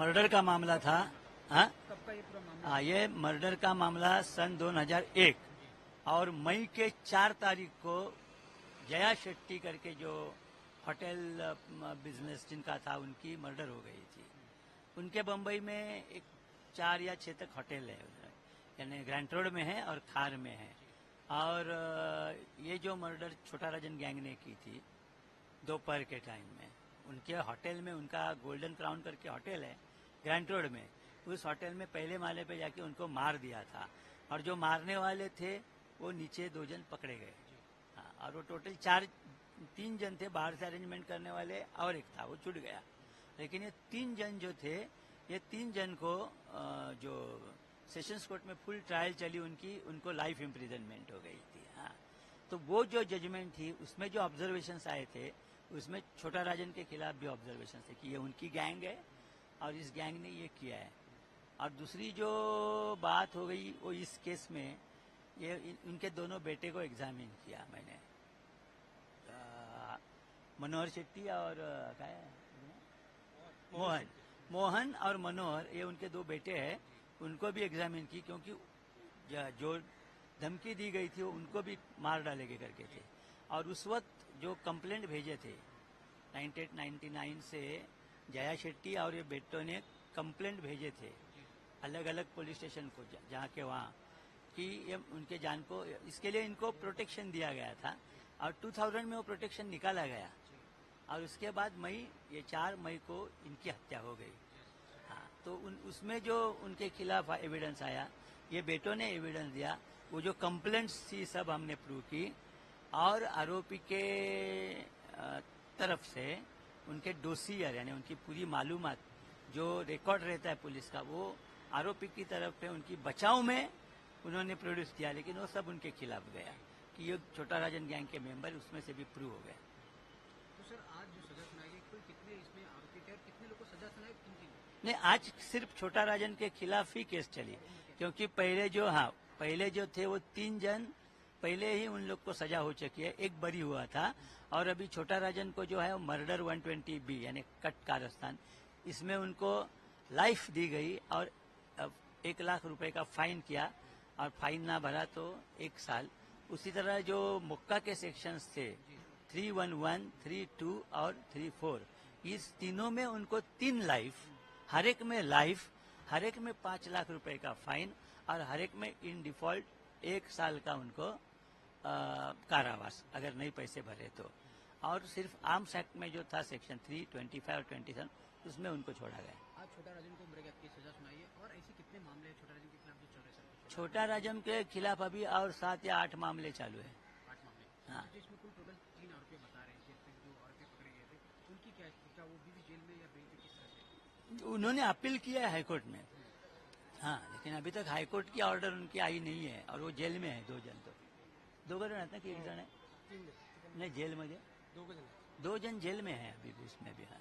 Murder का मामला था। हाँ, कब का ये पूरा मामला? ये मर्डर का मामला सन 2001 और मई के 4 तारीख को जया शेट्टी करके जो होटल बिजनेस जिनका था उनकी मर्डर हो गई थी। उनके बम्बई में एक 4 या 6 तक होटल है उधर, यानी ग्रैंड रोड में है और खार में है। और ये जो मर्डर छोटा राजन गैंग ने की थी दोपहर के टाइम में, उनके होटल में, उनका गोल्डन क्राउन करके होटल है ग्रैंड रोड में, उस होटल में पहले माले पे जाके उनको मार दिया था। और जो मारने वाले थे वो नीचे 2 जन पकड़े गए। हाँ, और वो टोटल 3 जन थे, बाहर से अरेंजमेंट करने वाले और एक था, वो छूट गया। लेकिन ये 3 जन जो थे, ये 3 जन को जो सेशंस कोर्ट में फुल ट्रायल चली उनकी, उनको लाइफ इम्प्रिजनमेंट हो गई थी। हाँ, तो वो जो जजमेंट थी उसमें जो ऑब्जर्वेशंस आए थे उसमें छोटा राजन के खिलाफ भी ऑब्जर्वेशन थे कि ये उनकी गैंग है और इस गैंग ने ये किया है। और दूसरी जो बात हो गई वो इस केस में, ये इनके दोनों बेटे को एग्जामिन किया मैंने, मनोहर शेट्टी और क्या है, मोहन और मनोहर, ये उनके 2 बेटे हैं, उनको भी एग्जामिन की, क्योंकि जो धमकी दी गई थी वो उनको भी मार डालेंगे करके थे। और उस वक्त जो कंप्लेंट भेजे थे 98-99 से जया शेट्टी और ये बेटों ने कंप्लेंट भेजे थे अलग अलग पुलिस स्टेशन को, जहाँ के वहाँ, कि ये उनके जान को, इसके लिए इनको प्रोटेक्शन दिया गया था। और 2000 में वो प्रोटेक्शन निकाला गया और उसके बाद ये 4 मई को इनकी हत्या हो गई। हाँ, तो उसमें जो उनके खिलाफ एविडेंस आया, ये बेटों ने एविडेंस दिया, वो जो कंप्लेंट्स थी सब हमने प्रूव की। और आरोपी के तरफ से उनके डोसियर, यानी उनकी पूरी मालूमात जो रिकॉर्ड रहता है पुलिस का, वो आरोपी की तरफ पे उनकी बचाव में उन्होंने प्रोड्यूस किया, लेकिन वो सब उनके खिलाफ गया कि ये छोटा राजन गैंग के मेंबर, उसमें से भी प्रूव हो गया। तो सर आज जो सजा सुनाई गई, कुल कितने इसमें आरोपी थे और कितने लोगों को सजा सुनाई, किन? नहीं, आज सिर्फ छोटा राजन के खिलाफ ही केस चली, क्योंकि पहले जो थे वो 3 जन पहले ही उन लोग को सजा हो चुकी है, एक बरी हुआ था। और अभी छोटा राजन को जो है वो मर्डर 120B यानी कट कारस्थान, इसमें उनको लाइफ दी गई और 1 लाख रुपए का फाइन किया, और फाइन ना भरा तो 1 साल। उसी तरह जो मुक्का के सेक्शंस थे 311, 32 और 34, इस तीनों में उनको 3 लाइफ, हर एक में लाइफ, हर एक में 5 लाख रुपए का फाइन, और हर एक में इन डिफॉल्ट 1 साल का उनको कारावास, अगर नहीं पैसे भरे तो। और सिर्फ आर्म्स एक्ट में जो था सेक्शन 3, 25 और 27, उसमें उनको छोड़ा गया। आज छोटा राजन को उम्र कैद की सजा सुनाई है, और ऐसे कितने मामले हैं छोटा राजन के खिलाफ जो चल रहे हैं? छोटा राजन के खिलाफ अभी और 7 या 8 मामले चालू है। 8 मामले? हाँ, जिसमें कुल टोटल 3 आरोपी बता रहे हैं, जो आरोपी पकड़े गए थे उनकी क्या स्थिति, क्या वो भी जेल में या बेल पे, किस तरह से? उन्होंने अपील किया है हाईकोर्ट में। हाँ, लेकिन अभी तक हाईकोर्ट की ऑर्डर उनकी आई नहीं है, और वो जेल में है। 2 जन तो 2 जन है ना कि 1 जन है? नहीं, जेल में 2 जन जेल में है अभी भी, उसमें भी। हाँ।